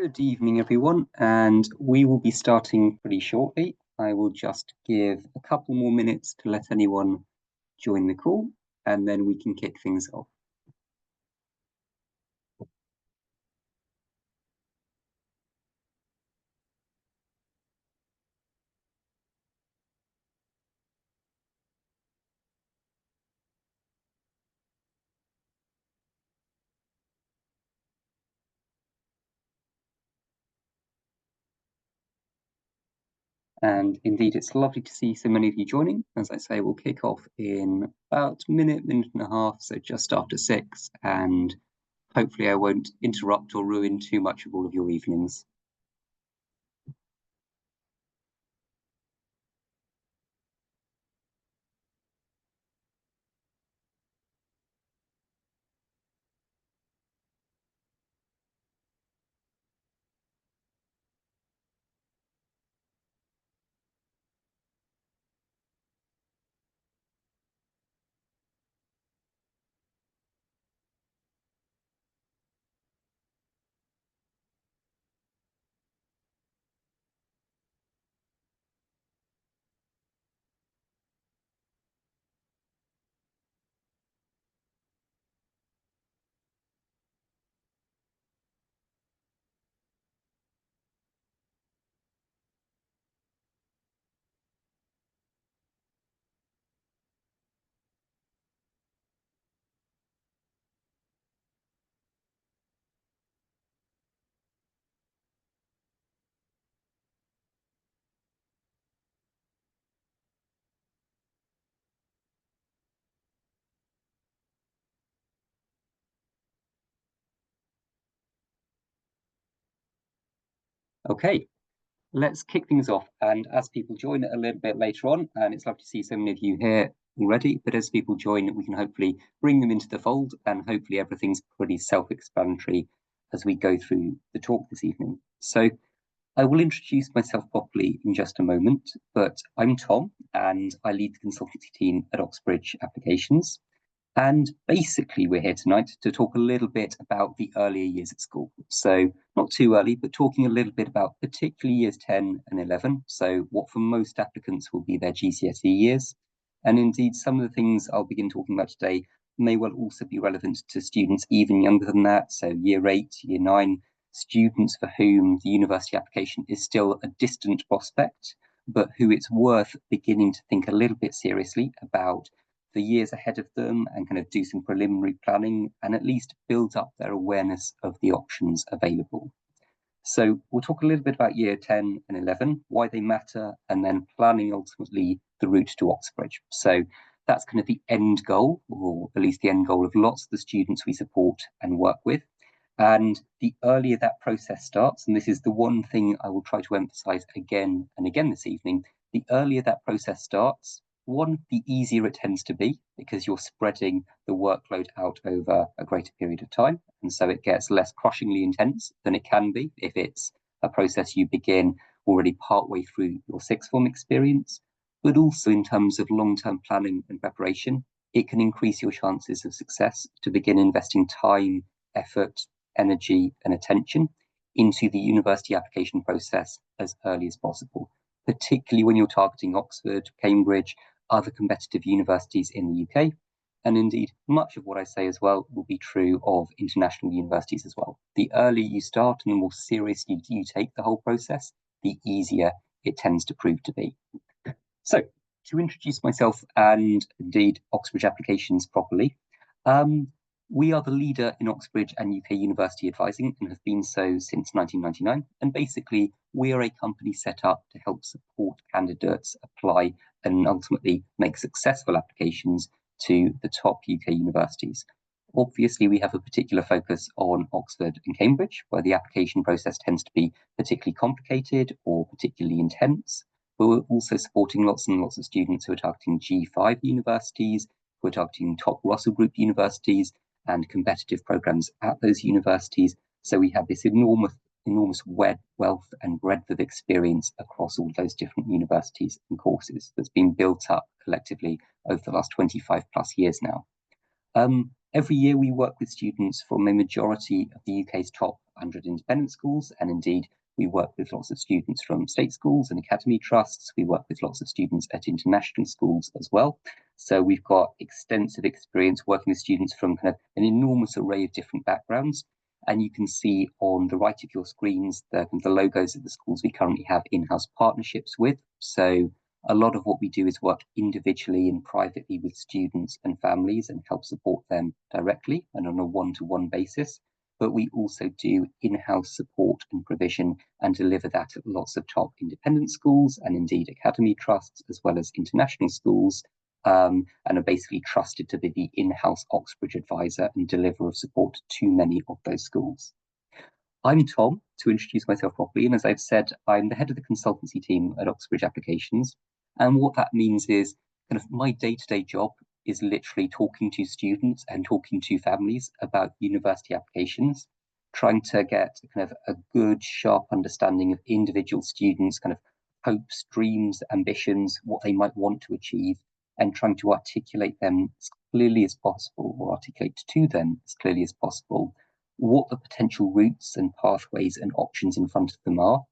Good evening, everyone, and we will be starting pretty shortly. I will just give a couple more minutes to let anyone join the call, and then we can kick things off. And indeed, it's lovely to see so many of you joining. As I say, we'll kick off in about a minute and a half, so just after 6, and hopefully I won't interrupt or ruin too much of all of your evenings. Okay, let's kick things off. And as people join a little bit later on, and it's lovely to see so many of you here already, but as people join, we can hopefully bring them into the fold, and hopefully everything's pretty self-explanatory as we go through the talk this evening. So I will introduce myself properly in just a moment, but I'm Tom, and I lead the consultancy team at Oxbridge Applications. And basically, we're here tonight to talk a little bit about the earlier years at school. So not too early, but talking a little bit about particularly years 10 and 11. So what for most applicants will be their GCSE years. And indeed, some of the things I'll begin talking about today may well also be relevant to students even younger than that. So year 8, year 9, students for whom the university application is still a distant prospect, but who it's worth beginning to think a little bit seriously about the years ahead of them and kind of do some preliminary planning and at least build up their awareness of the options available. So we'll talk a little bit about year 10 and 11, why they matter, and then planning ultimately the route to Oxbridge. So that's kind of the end goal, or at least the end goal of lots of the students we support and work with. And the earlier that process starts, and this is the one thing I will try to emphasize again and again this evening, the earlier that process starts, one, the easier it tends to be because you're spreading the workload out over a greater period of time. And so it gets less crushingly intense than it can be if it's a process you begin already partway through your sixth form experience. But also in terms of long-term planning and preparation, it can increase your chances of success to begin investing time, effort, energy, and attention into the university application process as early as possible, particularly when you're targeting Oxford, Cambridge, other competitive universities in the UK. And indeed, much of what I say as well will be true of international universities as well. The earlier you start and the more seriously you take the whole process, the easier it tends to prove to be. So, to introduce myself and indeed Oxbridge Applications properly, we are the leader in Oxbridge and UK university advising and have been so since 1999. And basically, we are a company set up to help support candidates apply and ultimately make successful applications to the top UK universities. Obviously, we have a particular focus on Oxford and Cambridge, where the application process tends to be particularly complicated or particularly intense. But we're also supporting lots and lots of students who are targeting G5 universities, who are targeting top Russell Group universities, and competitive programs at those universities. So we have this enormous wealth and breadth of experience across all those different universities and courses that's been built up collectively over the last 25 plus years now. Every year we work with students from a majority of the UK's top 100 independent schools, and indeed we work with lots of students from state schools and academy trusts. We work with lots of students at international schools as well. So we've got extensive experience working with students from kind of an enormous array of different backgrounds. And you can see on the right of your screens the logos of the schools we currently have in-house partnerships with. So a lot of what we do is work individually and privately with students and families and help support them directly and on a one-to-one basis. But we also do in-house support and provision and deliver that at lots of top independent schools and indeed academy trusts, as well as international schools, and are basically trusted to be the in-house Oxbridge advisor and deliverer of support to many of those schools. I'm Tom, to introduce myself properly, and as I've said, I'm the head of the consultancy team at Oxbridge Applications. And what that means is kind of my day-to-day job is literally talking to students and talking to families about university applications, trying to get kind of a good, sharp understanding of individual students' kind of hopes, dreams, ambitions, what they might want to achieve, and trying to articulate them as clearly as possible, or articulate to them as clearly as possible, what the potential routes and pathways and options in front of them are,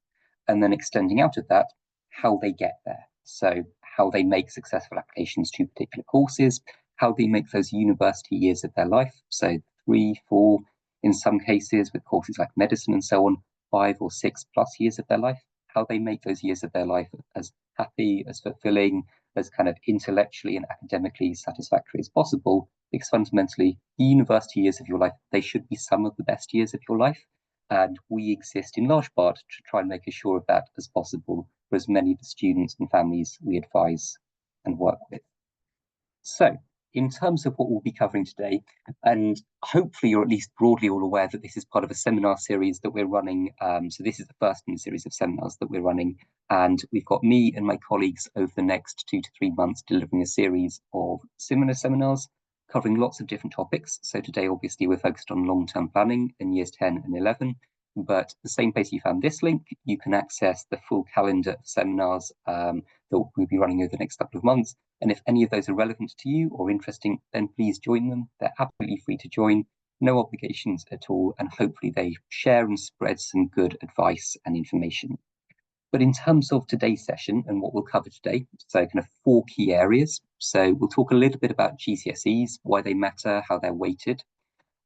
and then extending out of that, how they get there. So how they make successful applications to particular courses, how they make those university years of their life, so 3, 4, in some cases with courses like medicine and so on, 5 or 6 plus years of their life, how they make those years of their life as happy, as fulfilling, as kind of intellectually and academically satisfactory as possible, because fundamentally, the university years of your life, they should be some of the best years of your life. And we exist in large part to try and make sure of that as possible for as many of the students and families we advise and work with. So, in terms of what we'll be covering today, and hopefully you're at least broadly all aware that this is part of a seminar series that we're running. So this is the first in a series of seminars that we're running, and we've got me and my colleagues over the next 2 to 3 months delivering a series of similar seminars covering lots of different topics. So today, obviously, we're focused on long-term planning in years 10 and 11, but the same place you found this link, you can access the full calendar of seminars that we'll be running over the next couple of months. And if any of those are relevant to you or interesting, then please join them. They're absolutely free to join, no obligations at all, and hopefully they share and spread some good advice and information. But in terms of today's session and what we'll cover today, so kind of 4 key areas. So we'll talk a little bit about GCSEs, why they matter, how they're weighted.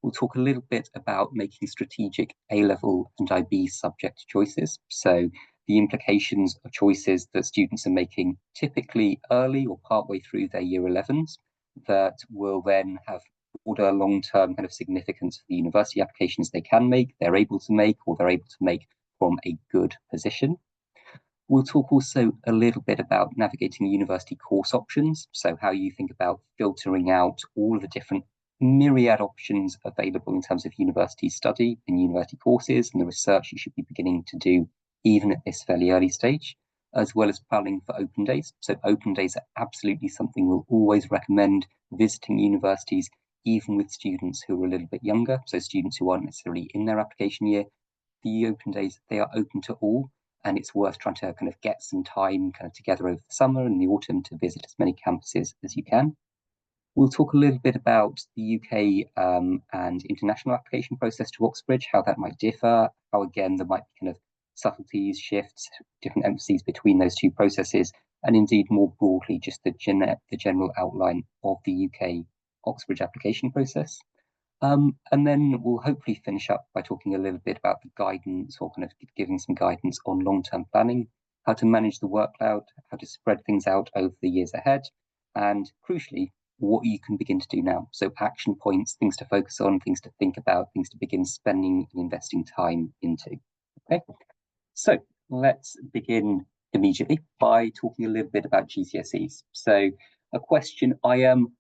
We'll talk a little bit about making strategic A-level and IB subject choices. So the implications of choices that students are making typically early or partway through their year 11s that will then have broader long-term kind of significance for the university applications they can make, they're able to make, or they're able to make from a good position. We'll talk also a little bit about navigating university course options, so how you think about filtering out all of the different myriad options available in terms of university study and university courses and the research you should be beginning to do even at this fairly early stage, as well as planning for open days. So open days are absolutely something we'll always recommend visiting universities, even with students who are a little bit younger, so students who aren't necessarily in their application year. The open days, they are open to all, and it's worth trying to kind of get some time kind of together over the summer and the autumn to visit as many campuses as you can. We'll talk a little bit about the UK and international application process to Oxbridge, how that might differ, how again there might be kind of subtleties, shifts, different emphases between those two processes, and indeed more broadly just the general outline of the UK Oxbridge application process. And then we'll hopefully finish up by talking a little bit about the guidance, or kind of giving some guidance on long-term planning, how to manage the workload, how to spread things out over the years ahead, and crucially, what you can begin to do now. So action points, things to focus on, things to think about, things to begin spending and investing time into. Okay, so let's begin immediately by talking a little bit about GCSEs. So a question I am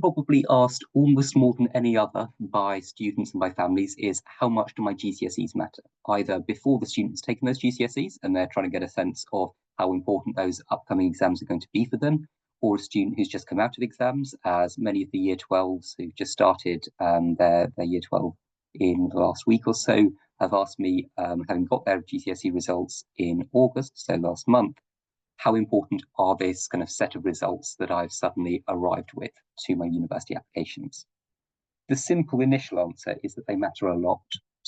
probably asked almost more than any other by students and by families is, how much do my GCSEs matter? Either before the student's taken those GCSEs and they're trying to get a sense of how important those upcoming exams are going to be for them, or a student who's just come out of exams, as many of the year 12s who've just started their year 12 in the last week or so have asked me, having got their GCSE results in August, so last month, how important are this kind of set of results that I've suddenly arrived with to my university applications? The simple initial answer is that they matter a lot.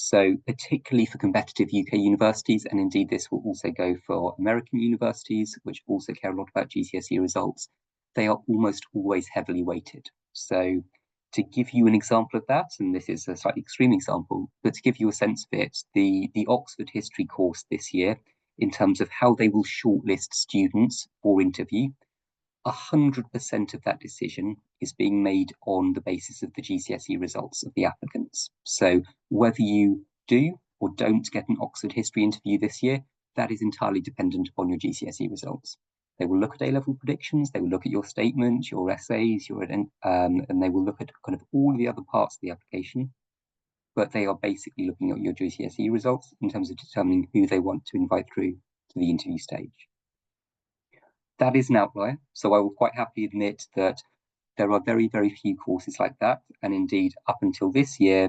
So particularly for competitive UK universities, and indeed this will also go for American universities, which also care a lot about GCSE results, they are almost always heavily weighted. So to give you an example of that, and this is a slightly extreme example, but to give you a sense of it, the Oxford history course this year, in terms of how they will shortlist students for interview, 100% of that decision is being made on the basis of the GCSE results of the applicants. So whether you do or don't get an Oxford history interview this year, that is entirely dependent upon your GCSE results. They will look at A-level predictions, they will look at your statement, your essays, and they will look at kind of all the other parts of the application, but they are basically looking at your GCSE results in terms of determining who they want to invite through to the interview stage. That is an outlier, so I will quite happily admit that there are very, very few courses like that, and indeed, up until this year,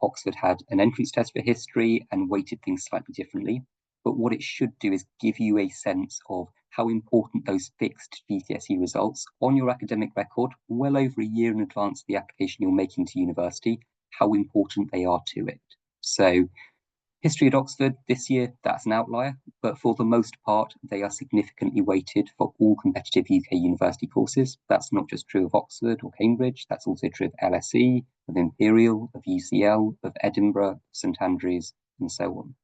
Oxford had an entrance test for history and weighted things slightly differently. But what it should do is give you a sense of how important those fixed GCSE results on your academic record, well over a year in advance of the application you're making to university, how important they are to it. So history at Oxford this year, that's an outlier, but for the most part, they are significantly weighted for all competitive UK university courses. That's not just true of Oxford or Cambridge, that's also true of LSE, of Imperial, of UCL, of Edinburgh, St Andrews, and so on.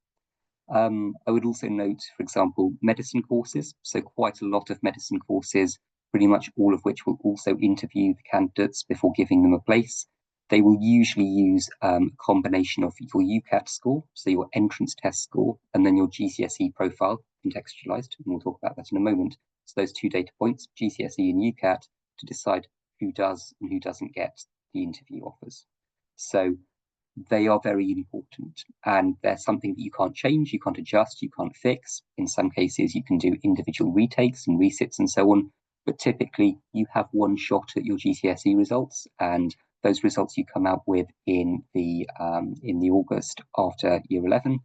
I would also note, for example, medicine courses. So quite a lot of medicine courses, pretty much all of which will also interview the candidates before giving them a place. They will usually use a combination of your UCAT score, so your entrance test score, and then your GCSE profile contextualized, and we'll talk about that in a moment. So those two data points, GCSE and UCAT, to decide who does and who doesn't get the interview offers. So they are very important, and they're something that you can't change, you can't adjust, you can't fix. In some cases, you can do individual retakes and resits and so on, but typically you have one shot at your GCSE results, and those results you come out with in the August after year 11,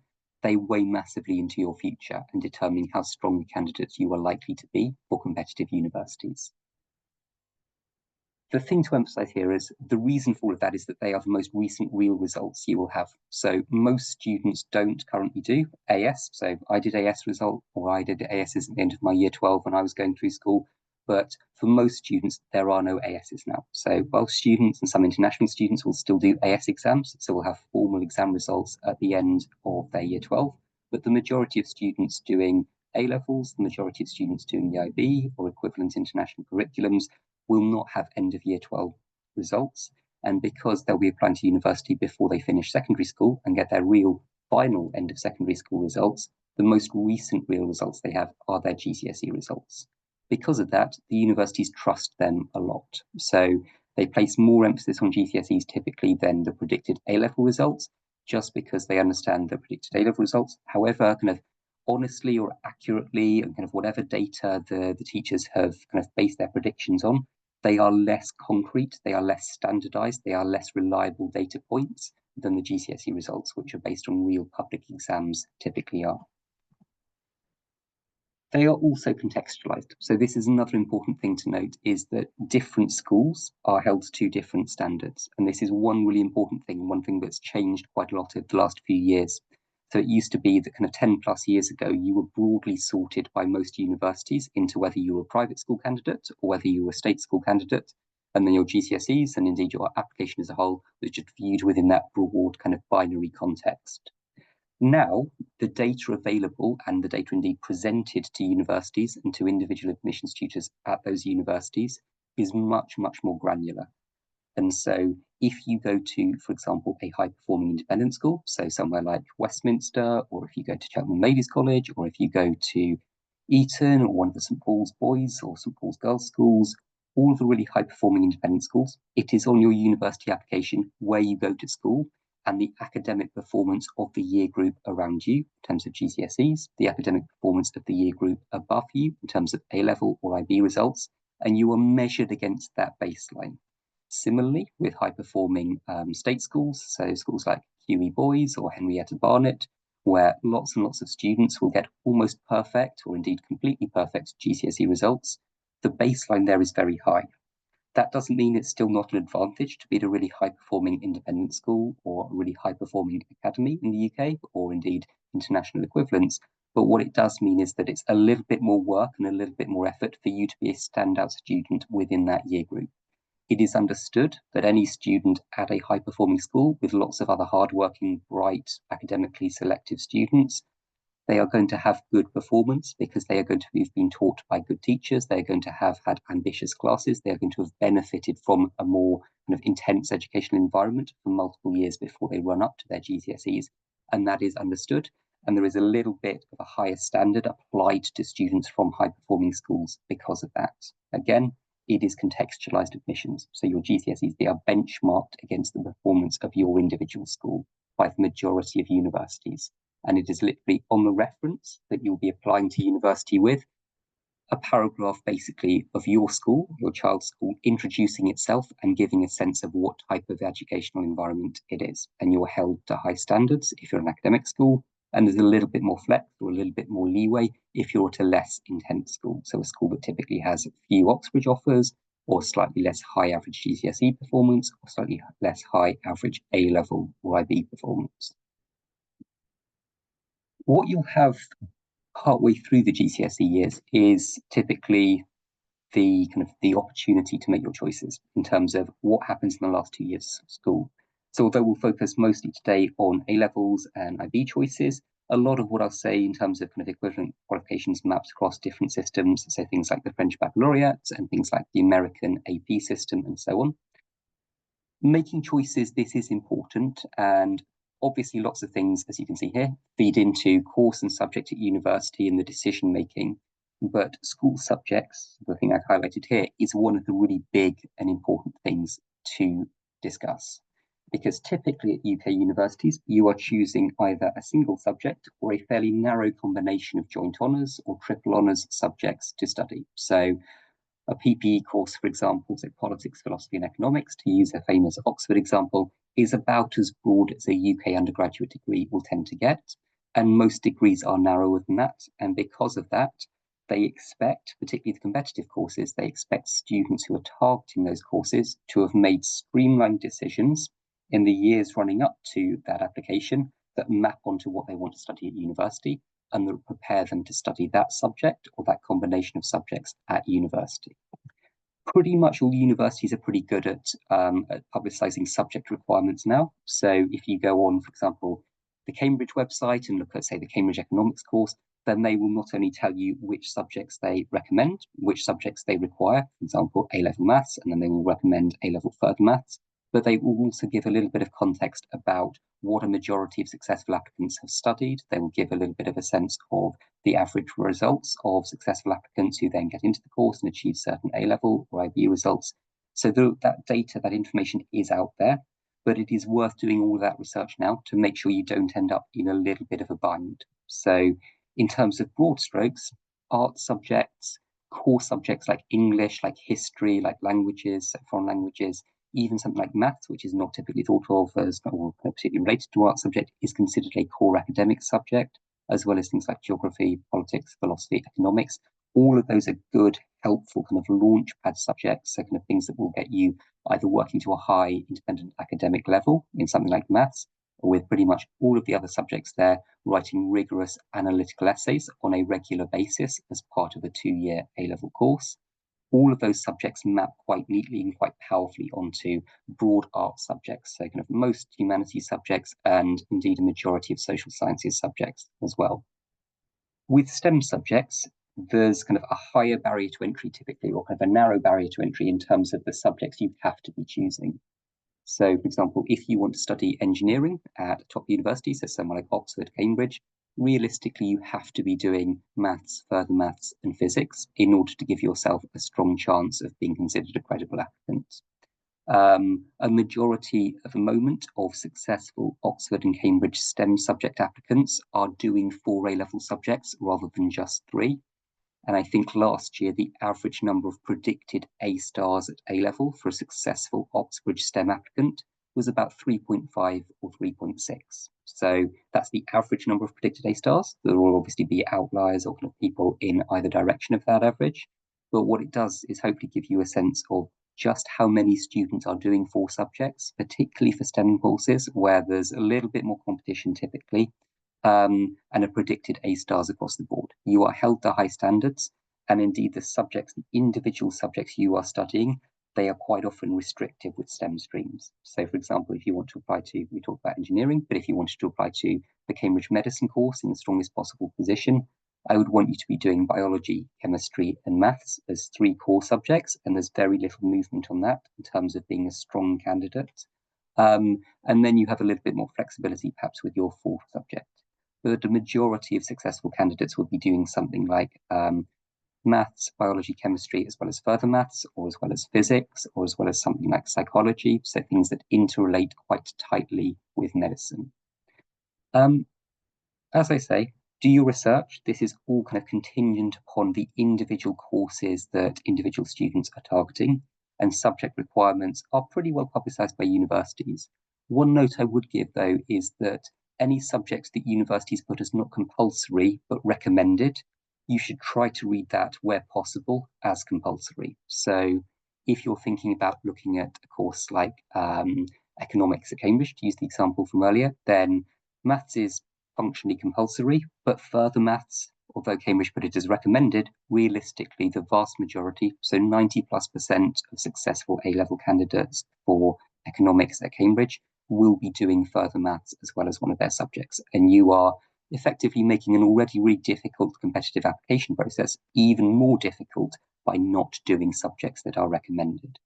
they weigh massively into your future and determining how strong candidates you are likely to be for competitive universities. The thing to emphasize here is the reason for all of that is that they are the most recent real results you will have. So most students don't currently do AS. So I did AS result, or I did ASs at the end of my year 12 when I was going through school. But for most students, there are no ASs now. So Welsh students and some international students will still do AS exams. So we'll have formal exam results at the end of their year 12. But the majority of students doing A-levels, the majority of students doing the IB or equivalent international curriculums will not have end of year 12 results. And because they'll be applying to university before they finish secondary school and get their real final end of secondary school results, the most recent real results they have are their GCSE results. Because of that, the universities trust them a lot. So they place more emphasis on GCSEs typically than the predicted A-level results, just because they understand the predicted A-level results. However, kind of honestly or accurately, and kind of whatever data the teachers have kind of based their predictions on, they are less concrete, they are less standardized, they are less reliable data points than the GCSE results, which are based on real public exams typically are. They are also contextualized. So this is another important thing to note, is that different schools are held to different standards. And this is one really important thing, one thing that's changed quite a lot over the last few years. So it used to be that kind of 10 plus years ago, you were broadly sorted by most universities into whether you were a private school candidate or whether you were a state school candidate. And then your GCSEs and indeed your application as a whole was just viewed within that broad kind of binary context. Now, the data available and the data indeed presented to universities and to individual admissions tutors at those universities is much, much more granular. And so if you go to, for example, a high-performing independent school, so somewhere like Westminster, or if you go to Cheltenham Ladies College, or if you go to Eton, or one of the St Paul's Boys or St Paul's Girls Schools, all of the really high-performing independent schools, it is on your university application where you go to school and the academic performance of the year group around you in terms of GCSEs, the academic performance of the year group above you in terms of A-level or IB results, and you are measured against that baseline. Similarly, with high-performing state schools, so schools like Huey Boys or Henrietta Barnett, where lots and lots of students will get almost perfect or indeed completely perfect GCSE results, the baseline there is very high. That doesn't mean it's still not an advantage to be at a really high-performing independent school or a really high-performing academy in the UK, or indeed international equivalents. But what it does mean is that it's a little bit more work and a little bit more effort for you to be a standout student within that year group. It is understood that any student at a high-performing school with lots of other hardworking, bright, academically selective students, they are going to have good performance because they are going to have been taught by good teachers. They're going to have had ambitious classes. They're going to have benefited from a more kind of intense educational environment for multiple years before they run up to their GCSEs. And that is understood. And there is a little bit of a higher standard applied to students from high performing schools because of that. Again, it is contextualized admissions. So your GCSEs, they are benchmarked against the performance of your individual school by the majority of universities. And it is literally on the reference that you'll be applying to university with a paragraph basically of your school, your child's school, introducing itself and giving a sense of what type of educational environment it is. And you're held to high standards if you're an academic school, and there's a little bit more flex or a little bit more leeway if you're at a less intense school. So a school that typically has a few Oxbridge offers, or slightly less high average GCSE performance, or slightly less high average A-level or IB performance. What you'll have partway through the GCSE years is typically the opportunity to make your choices in terms of what happens in the last 2 years of school. So although we'll focus mostly today on A-levels and IB choices, a lot of what I'll say in terms of kind of equivalent qualifications maps across different systems, so things like the French baccalaureate and things like the American AP system and so on. Making choices, this is important, and obviously lots of things, as you can see here, feed into course and subject at university and the decision making. But school subjects, the thing I've highlighted here, is one of the really big and important things to discuss. Because typically at UK universities, you are choosing either a single subject or a fairly narrow combination of joint honours or triple honours subjects to study. So a PPE course, for example, so politics, philosophy, and economics, to use a famous Oxford example, is about as broad as a UK undergraduate degree will tend to get. And most degrees are narrower than that. And because of that, they expect, particularly the competitive courses, they expect students who are targeting those courses to have made streamlined decisions in the years running up to that application that map onto what they want to study at university and that prepare them to study that subject or that combination of subjects at university. Pretty much all universities are pretty good at publicising subject requirements now. So if you go on, for example, the Cambridge website and look at, say, the Cambridge economics course, then they will not only tell you which subjects they recommend, which subjects they require, for example, A-level maths, and then they will recommend A-level further maths, but they will also give a little bit of context about what a majority of successful applicants have studied. They will give a little bit of a sense of the average results of successful applicants who then get into the course and achieve certain A-level or IB results. So that data, that information is out there, but it is worth doing all that research now to make sure you don't end up in a little bit of a bind. So in terms of broad strokes, art subjects, core subjects like English, like history, like languages, foreign languages, even something like maths, which is not typically thought of as or particularly related to art subject, is considered a core academic subject, as well as things like geography, politics, philosophy, economics. All of those are good, helpful kind of launch pad subjects, so kind of things that will get you either working to a high independent academic level in something like maths, or with pretty much all of the other subjects there, writing rigorous analytical essays on a regular basis as part of a 2-year A-level course. All of those subjects map quite neatly and quite powerfully onto broad art subjects, so kind of most humanities subjects and indeed a majority of social sciences subjects as well. With STEM subjects, there's kind of a higher barrier to entry typically, or kind of a narrow barrier to entry in terms of the subjects you have to be choosing. So, for example, if you want to study engineering at a top university, so somewhere like Oxford, Cambridge, realistically, you have to be doing maths, further maths, and physics in order to give yourself a strong chance of being considered a credible applicant. A majority at the moment of successful Oxford and Cambridge STEM subject applicants are doing 4 A-level subjects rather than just 3. And I think last year, the average number of predicted A stars at A-level for a successful Oxbridge STEM applicant was about 3.5 or 3.6. So that's the average number of predicted A stars. There will obviously be outliers or kind of people in either direction of that average. But what it does is hopefully give you a sense of just how many students are doing 4 subjects, particularly for STEM courses, where there's a little bit more competition typically, and a predicted A stars across the board. You are held to high standards, and indeed the subjects, the individual subjects you are studying, they are quite often restrictive with STEM streams. So for example, if you want to apply to, we talked about engineering, but if you wanted to apply to the Cambridge Medicine course in the strongest possible position, I would want you to be doing biology, chemistry, and maths as 3 core subjects, and there's very little movement on that in terms of being a strong candidate. And then you have a little bit more flexibility perhaps with your 4th subject. But the majority of successful candidates will be doing something like maths, biology, chemistry, as well as further maths, or as well as physics, or as well as something like psychology, so things that interrelate quite tightly with medicine. As I say, do your research. This is all kind of contingent upon the individual courses that individual students are targeting, and subject requirements are pretty well publicised by universities. One note I would give, though, is that any subjects that universities put as not compulsory but recommended, you should try to read that where possible as compulsory. So if you're thinking about looking at a course like economics at Cambridge, to use the example from earlier, then maths is functionally compulsory, but further maths, although Cambridge put it as recommended, realistically the vast majority, so 90+% of successful A-level candidates for economics at Cambridge will be doing further maths as well as one of their subjects, and you are effectively making an already really difficult competitive application process even more difficult by not doing subjects that are recommended.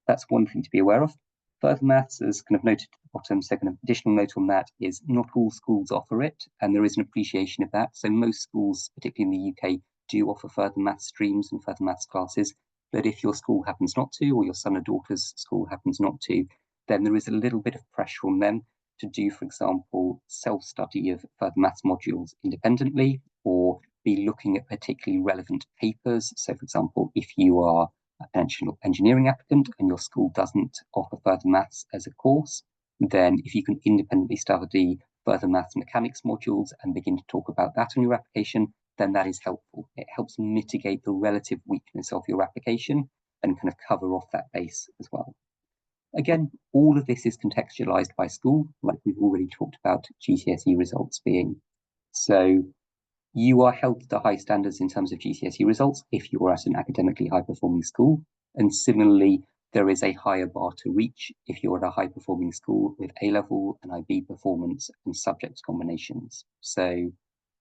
That's one thing to be aware of. Further maths, as kind of noted at the bottom, so kind of additional note on that is not all schools offer it, and there is an appreciation of that. So most schools, particularly in the UK, do offer further maths streams and further maths classes. But if your school happens not to, or your son or daughter's school happens not to, then there is a little bit of pressure on them to do, for example, self-study of further maths modules independently, or be looking at particularly relevant papers. So, for example, if you are a potential engineering applicant and your school doesn't offer further maths as a course, then if you can independently study further maths mechanics modules and begin to talk about that on your application, then that is helpful. It helps mitigate the relative weakness of your application and kind of cover off that base as well. Again, all of this is contextualized by school, like we've already talked about GCSE results being. So you are held to high standards in terms of GCSE results if you are at an academically high-performing school. And similarly, there is a higher bar to reach if you're at a high-performing school with A-level and IB performance and subject combinations. So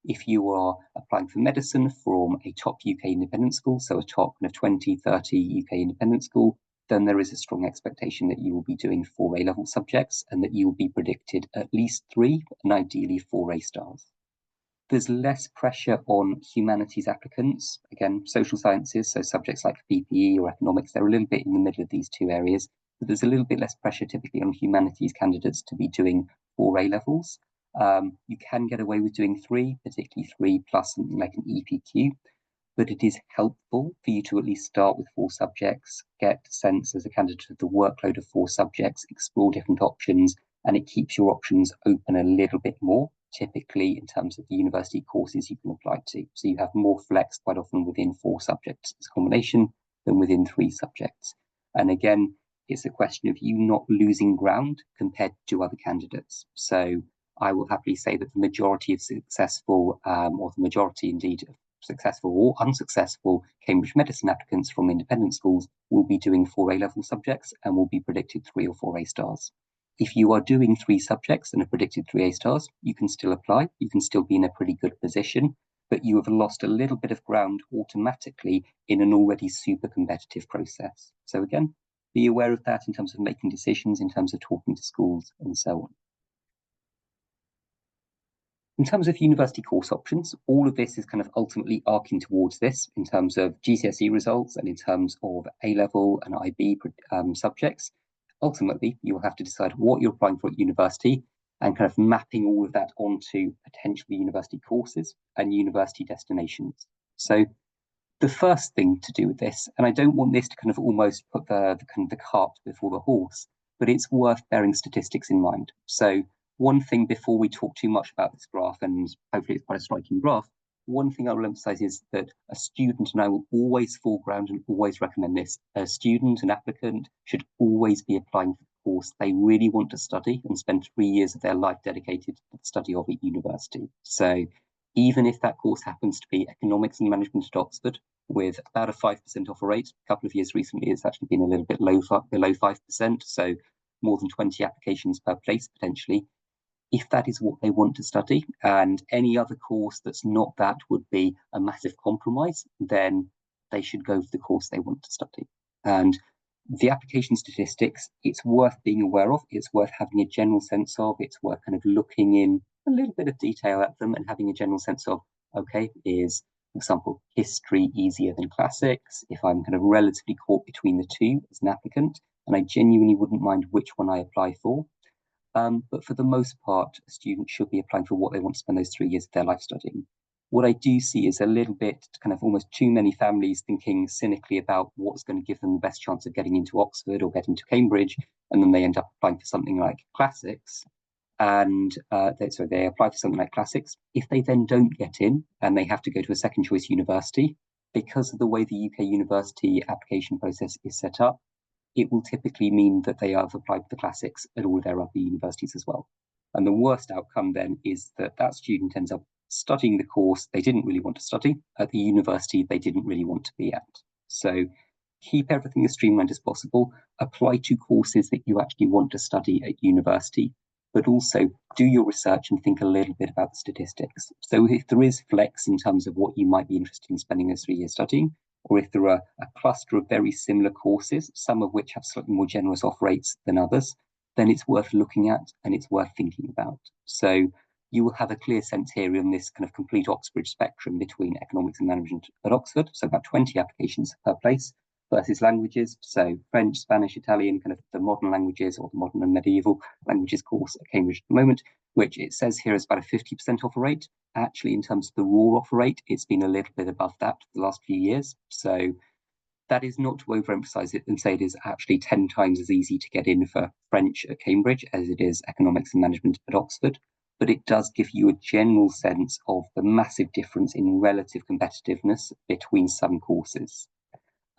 if you are applying for medicine from a top UK independent school, so a top kind of 20, 30 UK independent school, then there is a strong expectation that you will be doing 4 A-level subjects and that you will be predicted at least 3 and ideally 4 A stars. There's less pressure on humanities applicants, again, social sciences, so subjects like PPE or economics, they're a little bit in the middle of these 2 areas, but there's a little bit less pressure typically on humanities candidates to be doing 4 A-levels. You can get away with doing 3, particularly 3 plus something like an EPQ, but it is helpful for you to at least start with 4 subjects, get a sense as a candidate of the workload of 4 subjects, explore different options, and it keeps your options open a little bit more, typically in terms of the university courses you can apply to. So you have more flex quite often within 4 subjects as a combination than within 3 subjects. And again, it's a question of you not losing ground compared to other candidates. So I will happily say that the majority of successful, or the majority indeed of successful or unsuccessful Cambridge medicine applicants from independent schools will be doing 4 A-level subjects and will be predicted 3 or 4 A stars. If you are doing 3 subjects and are predicted 3 A stars, you can still apply, you can still be in a pretty good position, but you have lost a little bit of ground automatically in an already super competitive process. So again, be aware of that in terms of making decisions, in terms of talking to schools and so on. In terms of university course options, all of this is kind of ultimately arcing towards this in terms of GCSE results and in terms of A-level and IB subjects. Ultimately, you will have to decide what you're applying for at university and kind of mapping all of that onto potentially university courses and university destinations. So the first thing to do with this, and I don't want this to kind of almost put the cart before the horse, but it's worth bearing statistics in mind. So one thing before we talk too much about this graph, and hopefully it's quite a striking graph, one thing I will emphasize is that a student, and I will always foreground and always recommend this, a student, an applicant should always be applying for the course they really want to study and spend 3 years of their life dedicated to the study of at university. So even if that course happens to be economics and management at Oxford, with about a 5% offer rate, a couple of years recently it's actually been a little bit low, below 5%, so more than 20 applications per place potentially. If that is what they want to study, and any other course that's not that would be a massive compromise, then they should go for the course they want to study. And the application statistics, it's worth being aware of, it's worth having a general sense of, it's worth kind of looking in a little bit of detail at them and having a general sense of, okay, is, for example, history easier than classics? If I'm kind of relatively caught between the two as an applicant, and I genuinely wouldn't mind which one I apply for. But for the most part, a student should be applying for what they want to spend those 3 years of their life studying. What I do see is a little bit kind of almost too many families thinking cynically about what's going to give them the best chance of getting into Oxford or getting to Cambridge, and then they end up applying for something like classics. And they apply for something like classics. If they then don't get in and they have to go to a second choice university, because of the way the UK university application process is set up, it will typically mean that they have applied for the classics at all of their other universities as well. And the worst outcome then is that that student ends up studying the course they didn't really want to study at the university they didn't really want to be at. So keep everything as streamlined as possible, apply to courses that you actually want to study at university, but also do your research and think a little bit about the statistics. So if there is flex in terms of what you might be interested in spending those 3 years studying, or if there are a cluster of very similar courses, some of which have slightly more generous off rates than others, then it's worth looking at and it's worth thinking about. So you will have a clear sense here on this kind of complete Oxbridge spectrum between economics and management at Oxford, so about 20 applications per place, versus languages, so French, Spanish, Italian, kind of the modern languages or the modern and medieval languages course at Cambridge at the moment, which it says here is about a 50% offer rate. Actually, in terms of the raw offer rate, it's been a little bit above that for the last few years. So that is not to overemphasize it and say it is actually 10 times as easy to get in for French at Cambridge as it is economics and management at Oxford. But it does give you a general sense of the massive difference in relative competitiveness between some courses.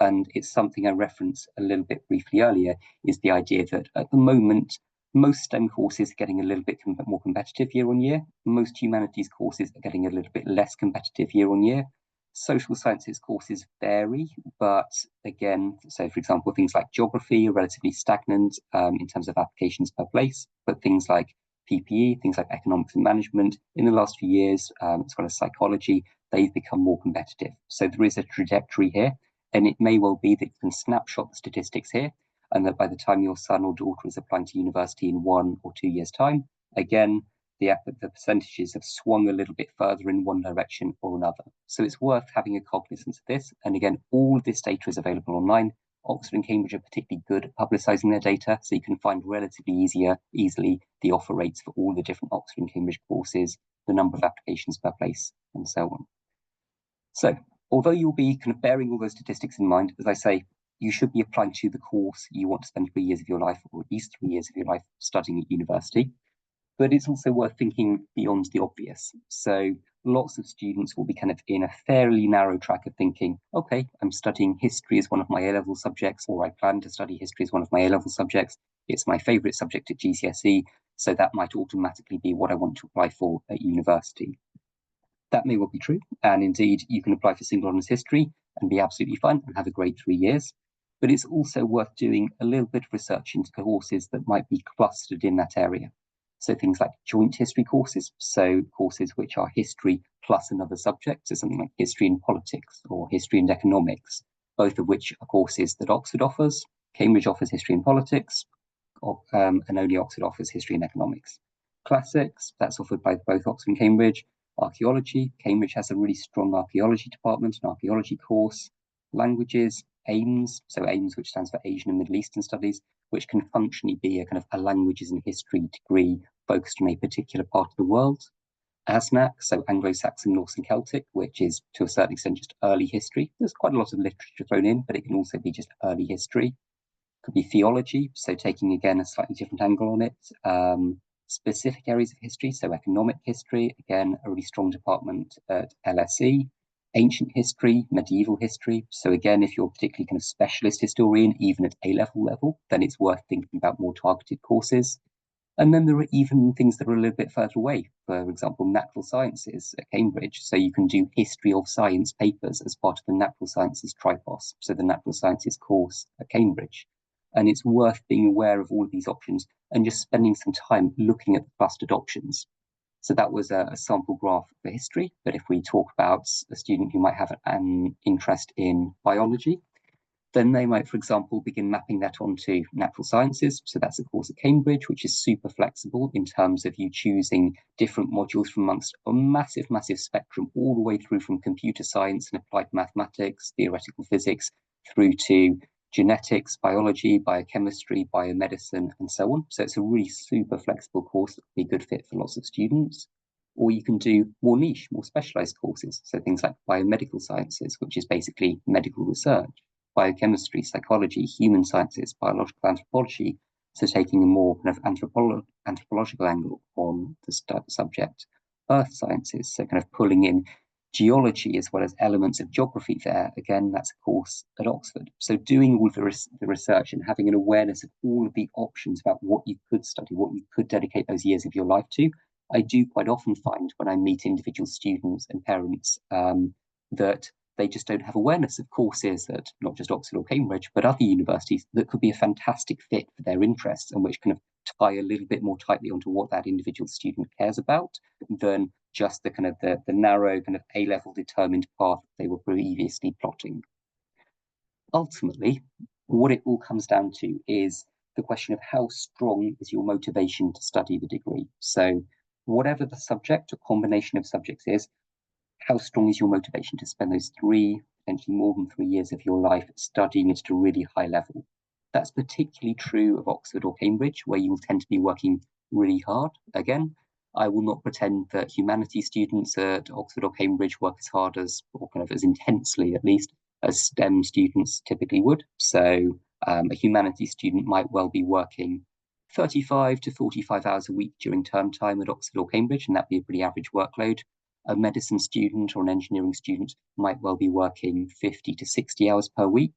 And it's something I referenced a little bit briefly earlier, is the idea that at the moment, most STEM courses are getting a little bit more competitive year on year. Most humanities courses are getting a little bit less competitive year on year. Social sciences courses vary, but again, so for example, things like geography are relatively stagnant in terms of applications per place, but things like PPE, things like economics and management, in the last few years, as well as psychology, they've become more competitive. So there is a trajectory here, and it may well be that you can snapshot the statistics here, and that by the time your son or daughter is applying to university in 1 or 2 years' time, again, the percentages have swung a little bit further in one direction or another. So it's worth having a cognizance of this. And again, all of this data is available online. Oxford and Cambridge are particularly good at publicising their data, so you can find relatively easily the offer rates for all the different Oxford and Cambridge courses, the number of applications per place, and so on. So although you'll be kind of bearing all those statistics in mind, as I say, you should be applying to the course you want to spend 3 years of your life, or at least 3 years of your life, studying at university. But it's also worth thinking beyond the obvious. So lots of students will be kind of in a fairly narrow track of thinking, okay, I'm studying history as one of my A-level subjects, or I plan to study history as one of my A-level subjects. It's my favourite subject at GCSE, so that might automatically be what I want to apply for at university. That may well be true, and indeed you can apply for single honours history and be absolutely fine and have a great 3 years. But it's also worth doing a little bit of research into courses that might be clustered in that area. So things like joint history courses, so courses which are history plus another subject, so something like history and politics or history and economics, both of which are courses that Oxford offers. Cambridge offers history and politics, and only Oxford offers history and economics. Classics, that's offered by both Oxford and Cambridge. Archaeology, Cambridge has a really strong archaeology department, an archaeology course. Languages, AIMS, so AIMS, which stands for Asian and Middle Eastern Studies, which can functionally be a kind of a languages and history degree focused on a particular part of the world. ASNAC, so Anglo-Saxon, Norse and Celtic, which is to a certain extent just early history. There's quite a lot of literature thrown in, but it can also be just early history. Could be theology, so taking again a slightly different angle on it. specific areas of history, so economic history, again, a really strong department at LSE, ancient history, medieval history. So again, if you're a particularly kind of specialist historian, even at A-level level, then it's worth thinking about more targeted courses. And then there are even things that are a little bit further away. For example, natural sciences at Cambridge. So you can do history of science papers as part of the natural sciences tripos, so the natural sciences course at Cambridge. And it's worth being aware of all of these options and just spending some time looking at the clustered options. So that was a sample graph for history. But if we talk about a student who might have an interest in biology, then they might, for example, begin mapping that onto natural sciences. So that's a course at Cambridge, which is super flexible in terms of you choosing different modules from amongst a massive, massive spectrum, all the way through from computer science and applied mathematics, theoretical physics, through to genetics, biology, biochemistry, biomedicine, and so on. So it's a really super flexible course that would be a good fit for lots of students. Or you can do more niche, more specialized courses. So things like biomedical sciences, which is basically medical research, biochemistry, psychology, human sciences, biological anthropology. So taking a more kind of anthropological angle on the subject, earth sciences. So kind of pulling in geology as well as elements of geography there. Again, that's a course at Oxford. So doing all the research and having an awareness of all of the options about what you could study, what you could dedicate those years of your life to. I do quite often find when I meet individual students and parents that they just don't have awareness of courses at not just Oxford or Cambridge, but other universities that could be a fantastic fit for their interests and which kind of tie a little bit more tightly onto what that individual student cares about than just the kind of the narrow kind of A-level determined path they were previously plotting. Ultimately, what it all comes down to is the question of how strong is your motivation to study the degree. So whatever the subject or combination of subjects is, how strong is your motivation to spend those potentially more than 3 years of your life studying it at a really high level? That's particularly true of Oxford or Cambridge, where you will tend to be working really hard. Again, I will not pretend that humanities students at Oxford or Cambridge work as hard as, or kind of as intensely at least, as STEM students typically would. So a humanities student might well be working 35 to 45 hours a week during term time at Oxford or Cambridge, and that'd be a pretty average workload. A medicine student or an engineering student might well be working 50 to 60 hours per week.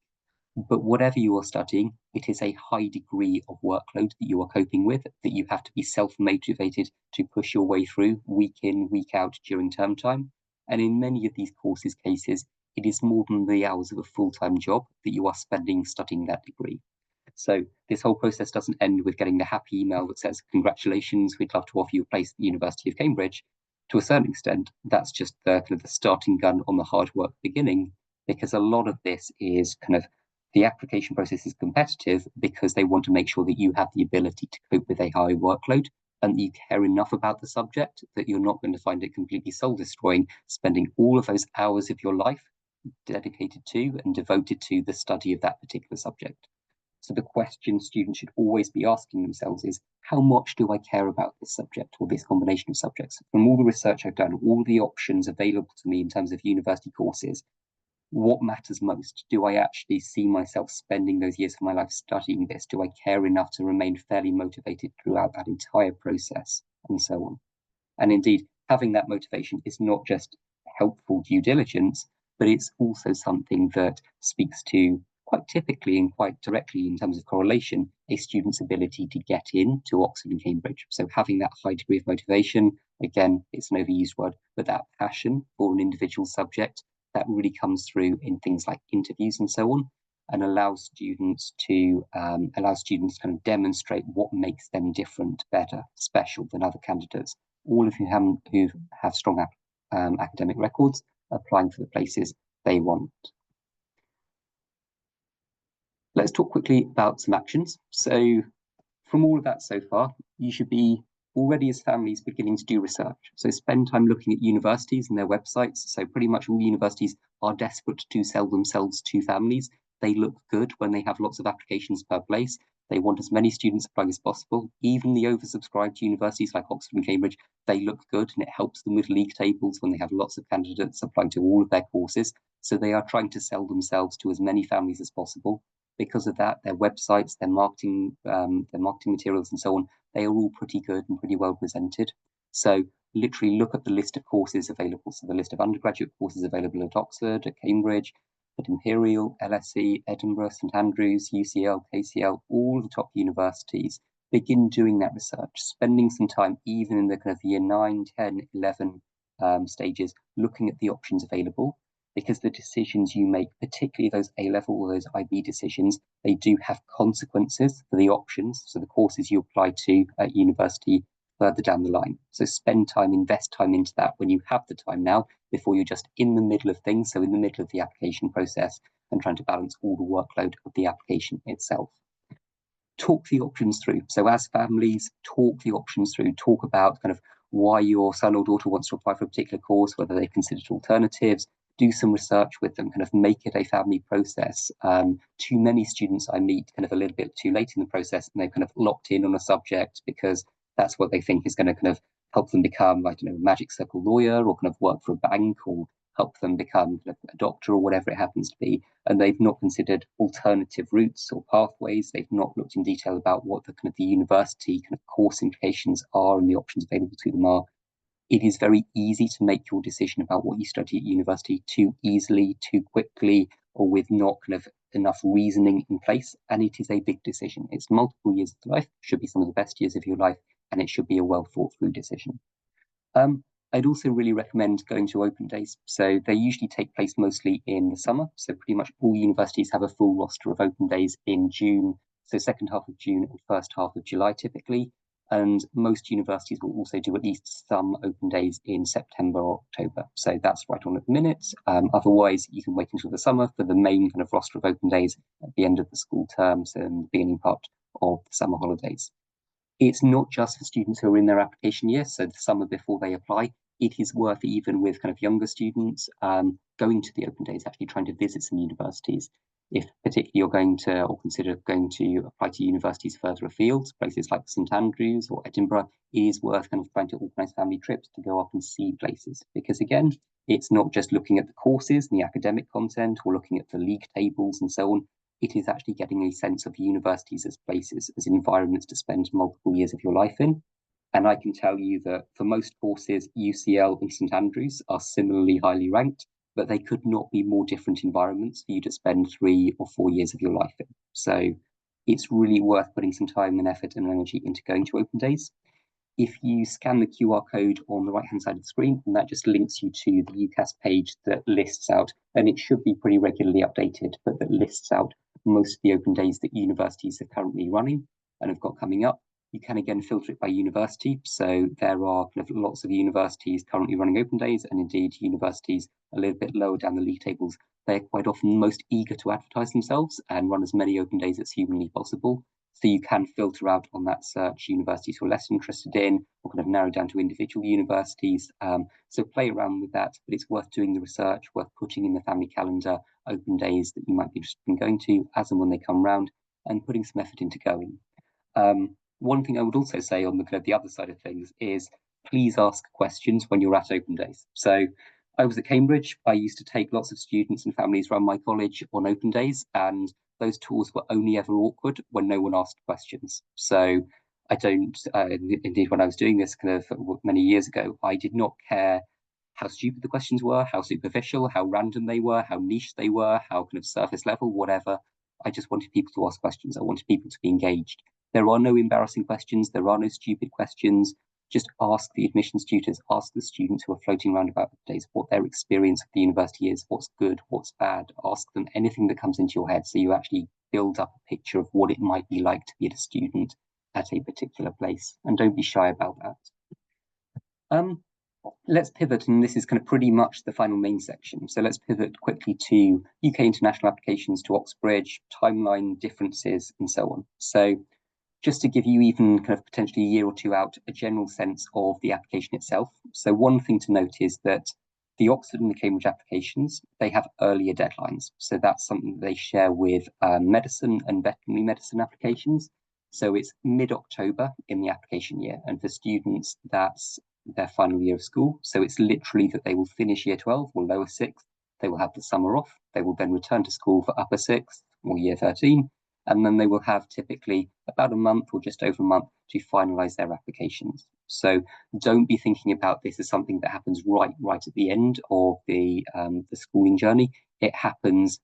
But whatever you are studying, it is a high degree of workload that you are coping with, that you have to be self-motivated to push your way through week in, week out during term time. And in many of these courses cases, it is more than the hours of a full-time job that you are spending studying that degree. So this whole process doesn't end with getting the happy email that says, congratulations, we'd love to offer you a place at the University of Cambridge. To a certain extent, that's just the kind of the starting gun on the hard work beginning, because a lot of this is kind of the application process is competitive because they want to make sure that you have the ability to cope with a high workload and that you care enough about the subject that you're not going to find it completely soul destroying, spending all of those hours of your life dedicated to and devoted to the study of that particular subject. So the question students should always be asking themselves is, how much do I care about this subject or this combination of subjects? From all the research I've done, all the options available to me in terms of university courses, what matters most? Do I actually see myself spending those years of my life studying this? Do I care enough to remain fairly motivated throughout that entire process, and so on? And indeed, having that motivation is not just helpful due diligence, but it's also something that speaks to quite typically and quite directly in terms of correlation, a student's ability to get into Oxford and Cambridge. So having that high degree of motivation, again, it's an overused word, but that passion for an individual subject, that really comes through in things like interviews and so on, and allows students to kind of demonstrate what makes them different, better, special than other candidates. All of who have strong academic records applying for the places they want. Let's talk quickly about some actions. So from all of that so far, you should be already as families beginning to do research. So spend time looking at universities and their websites. So pretty much all universities are desperate to sell themselves to families. They look good when they have lots of applications per place. They want as many students applying as possible. Even the oversubscribed universities like Oxford and Cambridge, they look good and it helps them with league tables when they have lots of candidates applying to all of their courses. So they are trying to sell themselves to as many families as possible. Because of that, their websites, their marketing materials and so on, they are all pretty good and pretty well presented. So literally look at the list of courses available. So the list of undergraduate courses available at Oxford, at Cambridge, at Imperial, LSE, Edinburgh, St Andrews, UCL, KCL, all the top universities. Begin doing that research, spending some time even in the kind of year 9, 10, 11 stages, looking at the options available, because the decisions you make, particularly those A-level or those IB decisions, they do have consequences for the options, so the courses you apply to at university further down the line. So spend time, invest time into that when you have the time now, before you're just in the middle of things, so in the middle of the application process and trying to balance all the workload of the application itself. Talk the options through. So as families, talk the options through, talk about kind of why your son or daughter wants to apply for a particular course, whether they considered alternatives, do some research with them, kind of make it a family process. Too many students I meet kind of a little bit too late in the process, and they're kind of locked in on a subject because that's what they think is going to kind of help them become, I don't know, a magic circle lawyer, or kind of work for a bank, or help them become a doctor, or whatever it happens to be. And they've not considered alternative routes or pathways. They've not looked in detail about what the kind of the university kind of course implications are and the options available to them are. It is very easy to make your decision about what you study at university too easily, too quickly, or with not kind of enough reasoning in place. And it is a big decision. It's multiple years of life, should be some of the best years of your life, and it should be a well thought through decision. I'd also really recommend going to open days. So they usually take place mostly in the summer. So pretty much all universities have a full roster of open days in June. So second half of June and first half of July typically. And most universities will also do at least some open days in September or October. So that's right on at the minute. Otherwise, you can wait until the summer for the main kind of roster of open days at the end of the school terms and the beginning part of the summer holidays. It's not just for students who are in their application year, so the summer before they apply. It is worth, even with kind of younger students, going to the open days, actually trying to visit some universities. If particularly you're going to, or consider going to apply to universities further afield, places like St Andrews or Edinburgh, it is worth kind of trying to organise family trips to go up and see places. Because again, it's not just looking at the courses and the academic content, or looking at the league tables and so on. It is actually getting a sense of universities as places, as environments to spend multiple years of your life in. And I can tell you that for most courses, UCL and St Andrews are similarly highly ranked, but they could not be more different environments for you to spend 3 or 4 years of your life in. So it's really worth putting some time and effort and energy into going to open days. If you scan the QR code on the right-hand side of the screen, and that just links you to the UCAS page that lists out, and it should be pretty regularly updated, but that lists out most of the open days that universities are currently running and have got coming up. You can again filter it by university. So there are kind of lots of universities currently running open days, and indeed universities a little bit lower down the league tables. They're quite often most eager to advertise themselves and run as many open days as humanly possible. So you can filter out on that search universities who are less interested in, or kind of narrow down to individual universities. So play around with that, but it's worth doing the research, worth putting in the family calendar open days that you might be interested in going to as and when they come round, and putting some effort into going. One thing I would also say on the kind of the other side of things is please ask questions when you're at open days. So I was at Cambridge. I used to take lots of students and families around my college on open days, and those tours were only ever awkward when no one asked questions. So I don't, indeed, when I was doing this kind of many years ago, I did not care how stupid the questions were, how superficial, how random they were, how niche they were, how kind of surface level, whatever. I just wanted people to ask questions. I wanted people to be engaged. There are no embarrassing questions. There are no stupid questions. Just ask the admissions tutors, ask the students who are floating around about the days what their experience of the university is, what's good, what's bad. Ask them anything that comes into your head, so you actually build up a picture of what it might be like to be a student at a particular place. And don't be shy about that. Let's pivot, and this is kind of pretty much the final main section. So let's pivot quickly to UK international applications to Oxbridge, timeline differences, and so on. So just to give you even kind of potentially a year or two out, a general sense of the application itself. So one thing to note is that the Oxford and the Cambridge applications, they have earlier deadlines. So that's something that they share with medicine and veterinary medicine applications. So it's mid-October in the application year. And for students, that's their final year of school. So it's literally that they will finish year 12 or lower 6th. They will have the summer off. They will then return to school for upper 6th or year 13. and then they will have typically about a month or just over a month to finalize their applications. So don't be thinking about this as something that happens right at the end of the schooling journey. It happens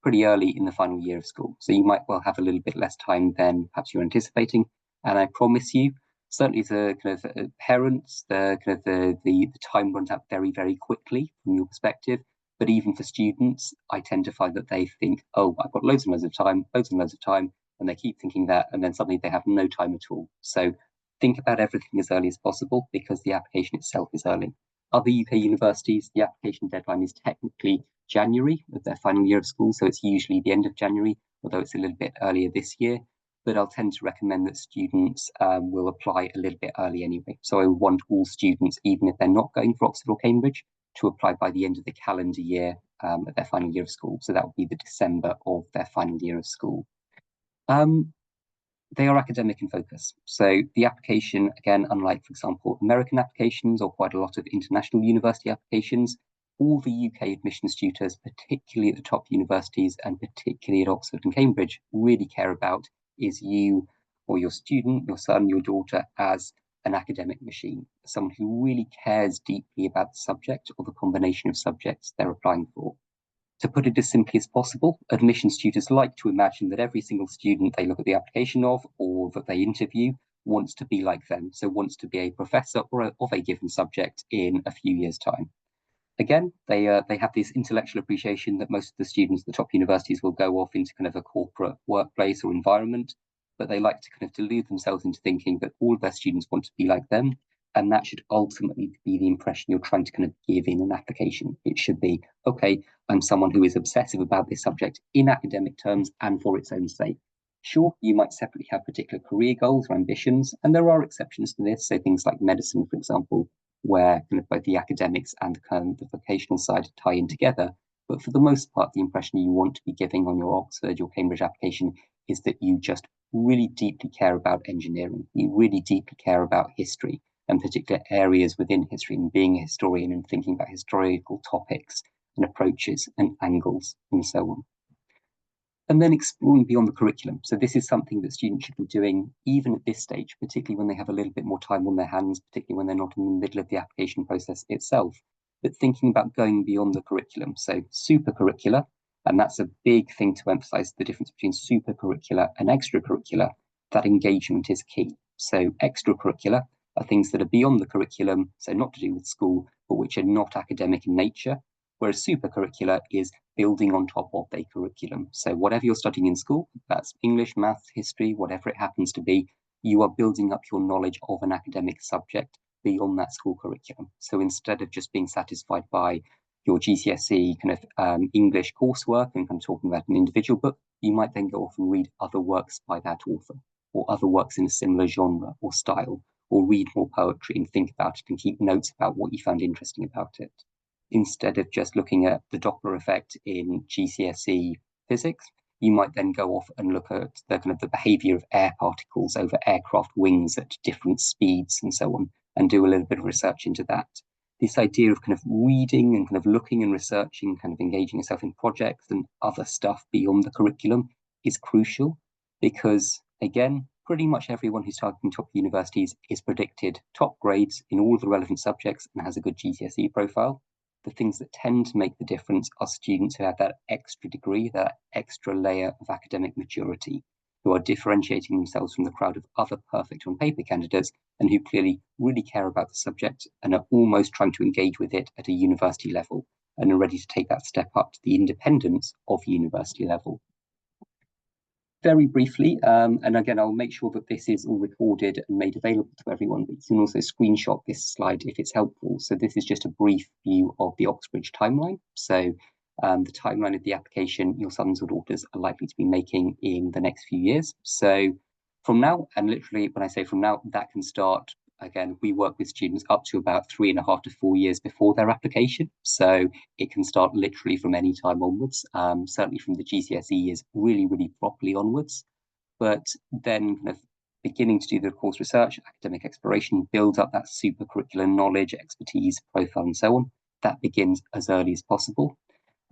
pretty early in the final year of school. So you might well have a little bit less time than perhaps you're anticipating. And I promise you, certainly the kind of parents, the kind of the time runs out very, very quickly from your perspective. But even for students, I tend to find that they think, oh, I've got loads and loads of time, and they keep thinking that, and then suddenly they have no time at all. So think about everything as early as possible because the application itself is early. Other UK universities, the application deadline is technically January of their final year of school, so it's usually the end of January, although it's a little bit earlier this year. But I'll tend to recommend that students will apply a little bit early anyway. So I want all students, even if they're not going for Oxford or Cambridge, to apply by the end of the calendar year at their final year of school. So that would be the December of their final year of school. They are academic in focus. So the application, again, unlike, for example, American applications or quite a lot of international university applications, all the UK admissions tutors, particularly at the top universities and particularly at Oxford and Cambridge, really care about is you or your student, your son, your daughter, as an academic machine, someone who really cares deeply about the subject or the combination of subjects they're applying for. To put it as simply as possible, admissions tutors like to imagine that every single student they look at the application of or that they interview wants to be like them, so wants to be a professor of a given subject in a few years' time. Again, they have this intellectual appreciation that most of the students at the top universities will go off into kind of a corporate workplace or environment, but they like to kind of delude themselves into thinking that all of their students want to be like them, and that should ultimately be the impression you're trying to kind of give in an application. It should be, okay, I'm someone who is obsessive about this subject in academic terms and for its own sake. Sure, you might separately have particular career goals or ambitions, and there are exceptions to this. So things like medicine, for example, where kind of both the academics and kind of the vocational side tie in together. But for the most part, the impression you want to be giving on your Oxford, your Cambridge application is that you just really deeply care about engineering. You really deeply care about history and particular areas within history and being a historian and thinking about historical topics and approaches and angles and so on. And then exploring beyond the curriculum. So this is something that students should be doing even at this stage, particularly when they have a little bit more time on their hands, particularly when they're not in the middle of the application process itself, but thinking about going beyond the curriculum. So supercurricular, and that's a big thing to emphasize the difference between supercurricular and extracurricular. That engagement is key. So extracurricular are things that are beyond the curriculum, so not to do with school, but which are not academic in nature, whereas supercurricular is building on top of their curriculum. So whatever you're studying in school, that's English, maths, history, whatever it happens to be, you are building up your knowledge of an academic subject beyond that school curriculum. So instead of just being satisfied by your GCSE kind of English coursework and kind of talking about an individual book, you might then go off and read other works by that author or other works in a similar genre or style, or read more poetry and think about it and keep notes about what you found interesting about it. Instead of just looking at the Doppler effect in GCSE physics, you might then go off and look at the kind of the behavior of air particles over aircraft wings at different speeds and so on, and do a little bit of research into that. This idea of kind of reading and kind of looking and researching, kind of engaging yourself in projects and other stuff beyond the curriculum is crucial because, again, pretty much everyone who's targeting top universities is predicted top grades in all the relevant subjects and has a good GCSE profile. The things that tend to make the difference are students who have that extra degree, that extra layer of academic maturity, who are differentiating themselves from the crowd of other perfect on paper candidates and who clearly really care about the subject and are almost trying to engage with it at a university level and are ready to take that step up to the independence of university level. Very briefly, and again, I'll make sure that this is all recorded and made available to everyone, but you can also screenshot this slide if it's helpful. So this is just a brief view of the Oxbridge timeline. So the timeline of the application your sons or daughters are likely to be making in the next few years. So from now, and literally when I say from now, that can start. Again, we work with students up to about 3.5 to 4 years before their application. So it can start literally from any time onwards, certainly from the GCSE years, really properly onwards. But then kind of beginning to do the course research, academic exploration, build up that super curricular knowledge, expertise, profile, and so on. That begins as early as possible.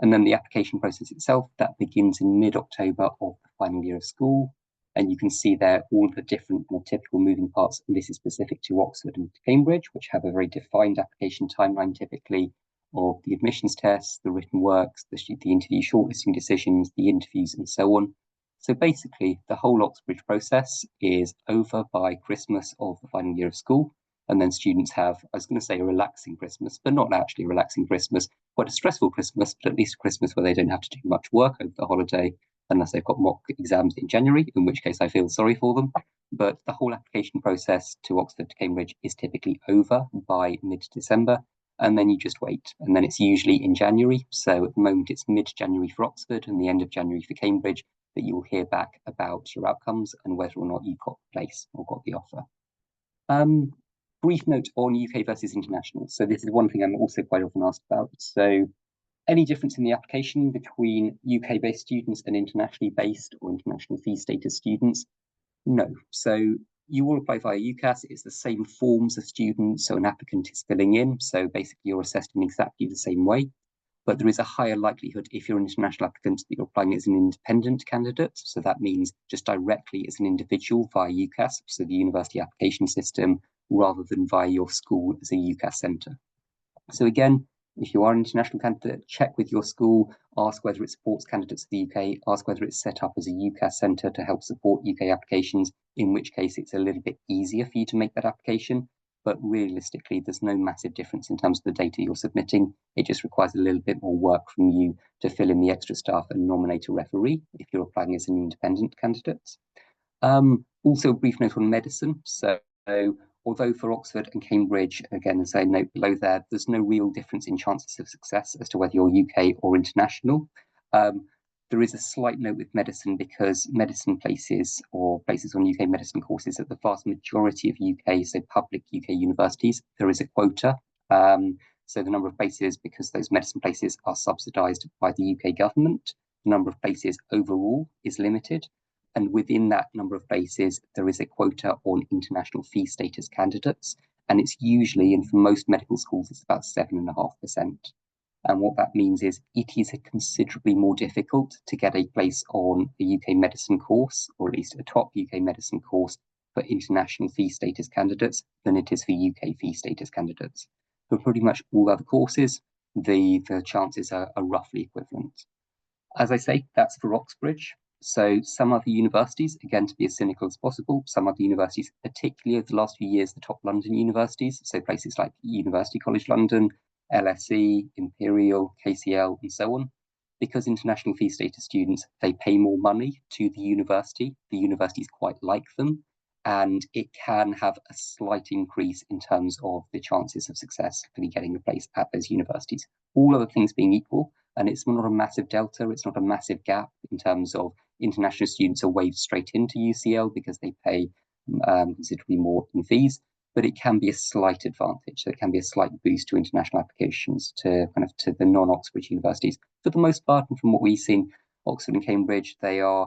And then the application process itself, that begins in mid-October of the final year of school. And you can see there all the different typical moving parts. And this is specific to Oxford and Cambridge, which have a very defined application timeline typically of the admissions tests, the written works, the interview shortlisting decisions, the interviews, and so on. So basically, the whole Oxbridge process is over by Christmas of the final year of school. And then students have, I was going to say a relaxing Christmas, but not actually a relaxing Christmas, quite a stressful Christmas, but at least a Christmas where they don't have to do much work over the holiday, unless they've got mock exams in January, in which case I feel sorry for them. But the whole application process to Oxford to Cambridge is typically over by mid-December, and then you just wait. And then it's usually in January. So at the moment it's mid-January for Oxford and the end of January for Cambridge that you will hear back about your outcomes and whether or not you got the place or got the offer. Brief note on UK versus international. So this is one thing I'm also quite often asked about. So any difference in the application between UK-based students and internationally based or international fee status students? No. So you will apply via UCAS. It's the same forms of students, so an applicant is filling in. So basically you're assessed in exactly the same way. But there is a higher likelihood if you're an international applicant that you're applying as an independent candidate. So that means just directly as an individual via UCAS, so the university application system, rather than via your school as a UCAS centre. So again, if you are an international candidate, check with your school, ask whether it supports candidates to the UK, ask whether it's set up as a UCAS centre to help support UK applications, in which case it's a little bit easier for you to make that application. But realistically, there's no massive difference in terms of the data you're submitting. It just requires a little bit more work from you to fill in the extra stuff and nominate a referee if you're applying as an independent candidate. Also, a brief note on medicine. So although for Oxford and Cambridge, again, as I note below there, there's no real difference in chances of success as to whether you're UK or international. There is a slight note with medicine because medicine places or places on UK medicine courses at the vast majority of UK, so public UK universities, there is a quota. So the number of places, because those medicine places are subsidised by the UK government, the number of places overall is limited. And within that number of places, there is a quota on international fee status candidates. And it's usually, and for most medical schools, it's about 7.5%. And what that means is it is considerably more difficult to get a place on a UK medicine course, or at least a top UK medicine course for international fee status candidates than it is for UK fee status candidates. For pretty much all other courses, the chances are roughly equivalent. As I say, that's for Oxbridge. So some other universities, again, to be as cynical as possible, some other universities, particularly over the last few years, the top London universities, so places like University College London, LSE, Imperial, KCL, and so on, because international fee status students, they pay more money to the universities quite like them, and it can have a slight increase in terms of the chances of successfully getting a place at those universities. All other things being equal, and it's not a massive delta, it's not a massive gap in terms of international students are waved straight into UCL because they pay considerably more in fees, but it can be a slight advantage. So it can be a slight boost to international applications to the non-Oxbridge universities. For the most part, and from what we've seen, Oxford and Cambridge, they are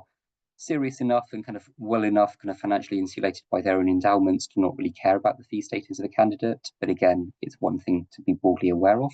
serious enough and well enough financially insulated by their own endowments to not really care about the fee status of a candidate. But again, it's one thing to be broadly aware of.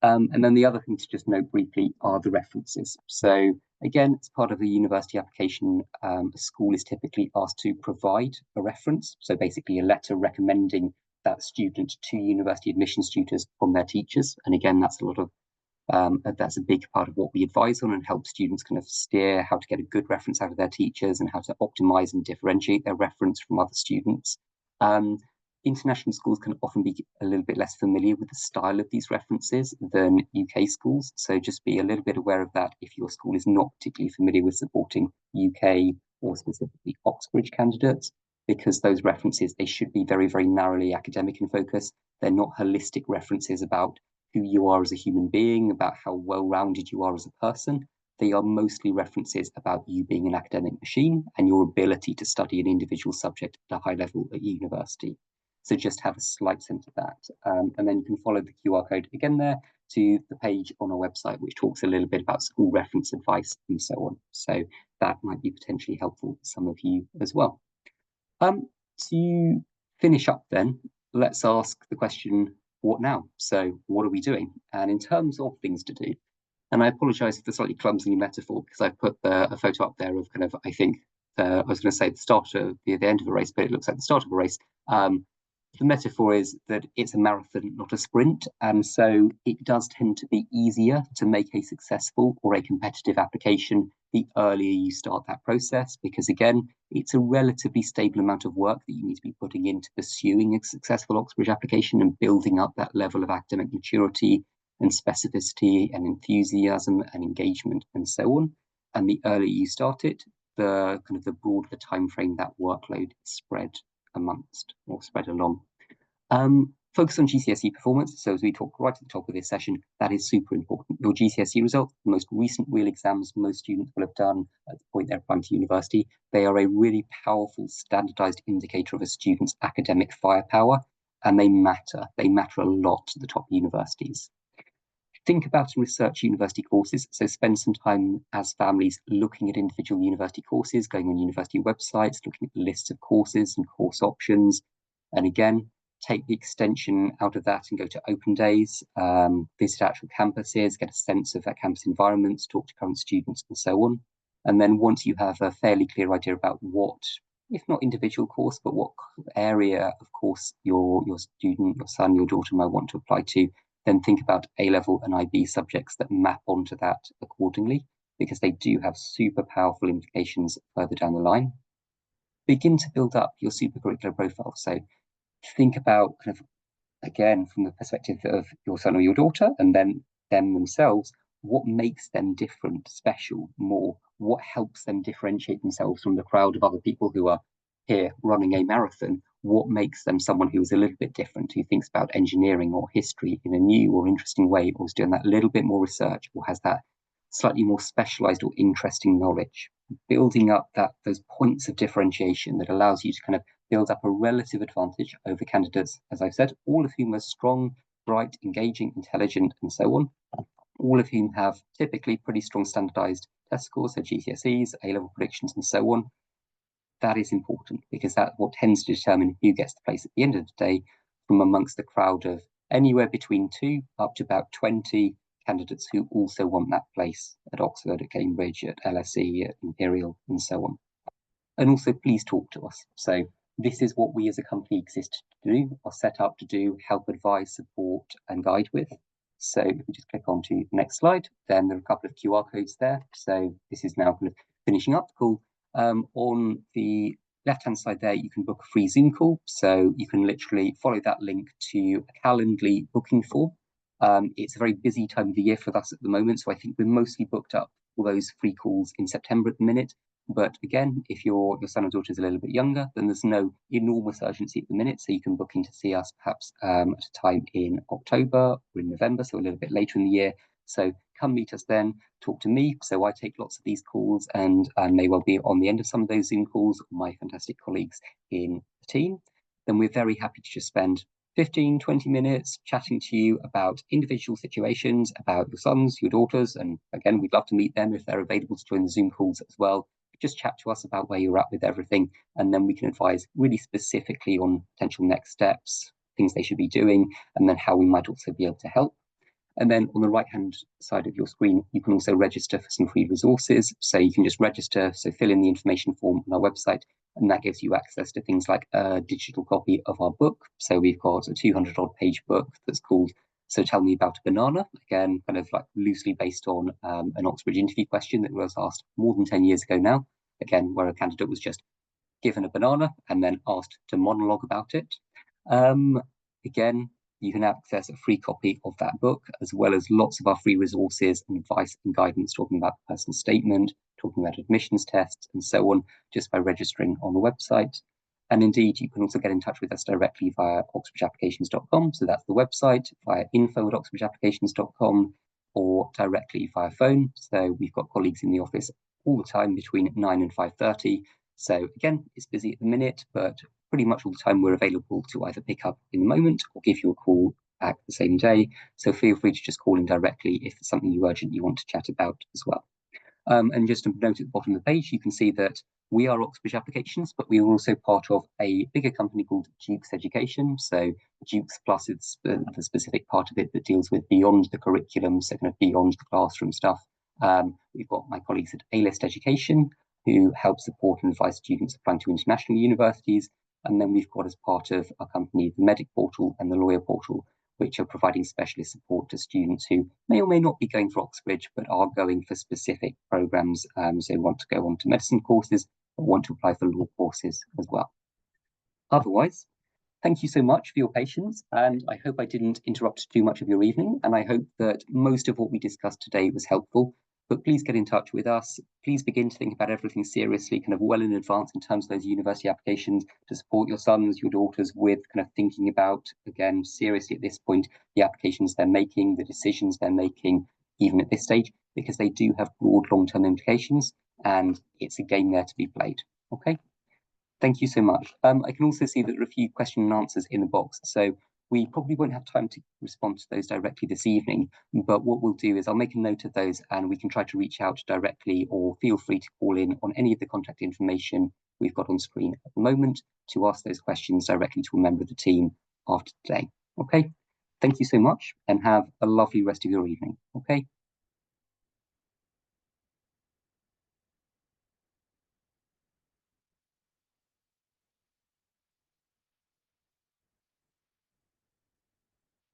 And then the other thing to just note briefly are the references. So again, as part of a university application, a school is typically asked to provide a reference. So basically a letter recommending that student to university admissions tutors from their teachers. And again, that's a big part of what we advise on and help students steer how to get a good reference out of their teachers and how to optimize and differentiate their reference from other students. International schools can often be a little bit less familiar with the style of these references than UK schools. So just be a little bit aware of that if your school is not particularly familiar with supporting UK or specifically Oxbridge candidates, because those references, they should be very, very narrowly academic in focus. They're not holistic references about who you are as a human being, about how well-rounded you are as a person. They are mostly references about you being an academic machine and your ability to study an individual subject at a high level at university. So just have a slight sense of that. And then you can follow the QR code again there to the page on our website, which talks a little bit about school reference advice and so on. So that might be potentially helpful for some of you as well. To finish up then, let's ask the question, what now? So what are we doing? And in terms of things to do, And I apologise for the slightly clumsy metaphor, because I put a photo up there of kind of, I think, I was going to say the start of the end of a race, but it looks like the start of a race. The metaphor is that it's a marathon, not a sprint. And so it does tend to be easier to make a successful or a competitive application the earlier you start that process, because again, it's a relatively stable amount of work that you need to be putting into pursuing a successful Oxbridge application and building up that level of academic maturity and specificity and enthusiasm and engagement and so on. And the earlier you start it, the kind of the broader the time frame that workload is spread amongst or spread along. Focus on GCSE performance. So as we talked right at the top of this session, that is super important. Your GCSE results, the most recent real exams most students will have done at the point they're applying to university, they are a really powerful standardized indicator of a student's academic firepower, and they matter. They matter a lot to the top universities. Think about and research university courses. So spend some time as families looking at individual university courses, going on university websites, looking at lists of courses and course options. And again, take the extension out of that and go to open days, visit actual campuses, get a sense of that campus environment, talk to current students and so on. And then once you have a fairly clear idea about what, if not individual course, but what area of course your student, your son, your daughter might want to apply to, then think about A-level and IB subjects that map onto that accordingly, because they do have super powerful implications further down the line. Begin to build up your supercurricular profile. So think about kind of, again, from the perspective of your son or your daughter, and then them themselves, what makes them different, special, more? What helps them differentiate themselves from the crowd of other people who are here running a marathon? What makes them someone who is a little bit different, who thinks about engineering or history in a new or interesting way, or is doing that little bit more research, or has that slightly more specialized or interesting knowledge? Building up those points of differentiation that allows you to kind of build up a relative advantage over candidates, as I've said, all of whom are strong, bright, engaging, intelligent, and so on, all of whom have typically pretty strong standardized test scores, so GCSEs, A-level predictions, and so on. That is important, because that's what tends to determine who gets the place at the end of the day from amongst the crowd of anywhere between 2 up to about 20 candidates who also want that place at Oxford, at Cambridge, at LSE, at Imperial, and so on. And also, please talk to us. So this is what we as a company exist to do, are set up to do, help advise, support, and guide with. So if we just click on to the next slide, then there are a couple of QR codes there. So this is now kind of finishing up. Cool. On the left-hand side there, you can book a free Zoom call. So you can literally follow that link to a Calendly booking form. It's a very busy time of the year for us at the moment, so I think we're mostly booked up for those free calls in September at the minute. But again, if your son or daughter is a little bit younger, then there's no enormous urgency at the minute, so you can book in to see us perhaps at a time in October or in November, so a little bit later in the year. So come meet us then, talk to me. So I take lots of these calls and may well be on the end of some of those Zoom calls, my fantastic colleagues in the team. Then we're very happy to just spend 15, 20 minutes chatting to you about individual situations, about your sons, your daughters, and again, we'd love to meet them if they're available to join the Zoom calls as well. Just chat to us about where you're at with everything, and then we can advise really specifically on potential next steps, things they should be doing, and then how we might also be able to help. And then on the right-hand side of your screen, you can also register for some free resources. So you can just register, so fill in the information form on our website, and that gives you access to things like a digital copy of our book. So we've got a 200-odd page book that's called So Tell Me About a Banana, again, kind of like loosely based on an Oxbridge interview question that was asked more than 10 years ago now, again, where a candidate was just given a banana and then asked to monologue about it. Again, you can access a free copy of that book, as well as lots of our free resources and advice and guidance, talking about the personal statement, talking about admissions tests, and so on, just by registering on the website. And indeed, you can also get in touch with us directly via oxbridgeapplications.com. So that's the website, via info@oxbridgeapplications.com, or directly via phone. So we've got colleagues in the office all the time between 9 and 5:30. So again, it's busy at the minute, but pretty much all the time we're available to either pick up in the moment or give you a call back the same day. So feel free to just call in directly if it's something you urgently want to chat about as well. And just a note at the bottom of the page, you can see that we are Oxbridge Applications, but we are also part of a bigger company called Duke's Education. So Duke's Plus is the specific part of it that deals with beyond the curriculum, so kind of beyond the classroom stuff. We've got my colleagues at A-List Education, who help support and advise students applying to international universities. And then we've got, as part of our company, the Medic Portal and the Lawyer Portal, which are providing specialist support to students who may or may not be going for Oxbridge, but are going for specific programs. So want to go on to medicine courses or want to apply for law courses as well. Otherwise, thank you so much for your patience, and I hope I didn't interrupt too much of your evening, and I hope that most of what we discussed today was helpful. But please get in touch with us. Please begin to think about everything seriously, kind of well in advance in terms of those university applications, to support your sons, your daughters with kind of thinking about, again, seriously at this point, the applications they're making, the decisions they're making, even at this stage, because they do have broad long-term implications, and it's a game there to be played. Okay. Thank you so much. I can also see that there are a few question and answers in the box, so we probably won't have time to respond to those directly this evening, but what we'll do is I'll make a note of those and we can try to reach out directly, or feel free to call in on any of the contact information we've got on screen at the moment to ask those questions directly to a member of the team after today. Okay, thank you so much and have a lovely rest of your evening. Okay.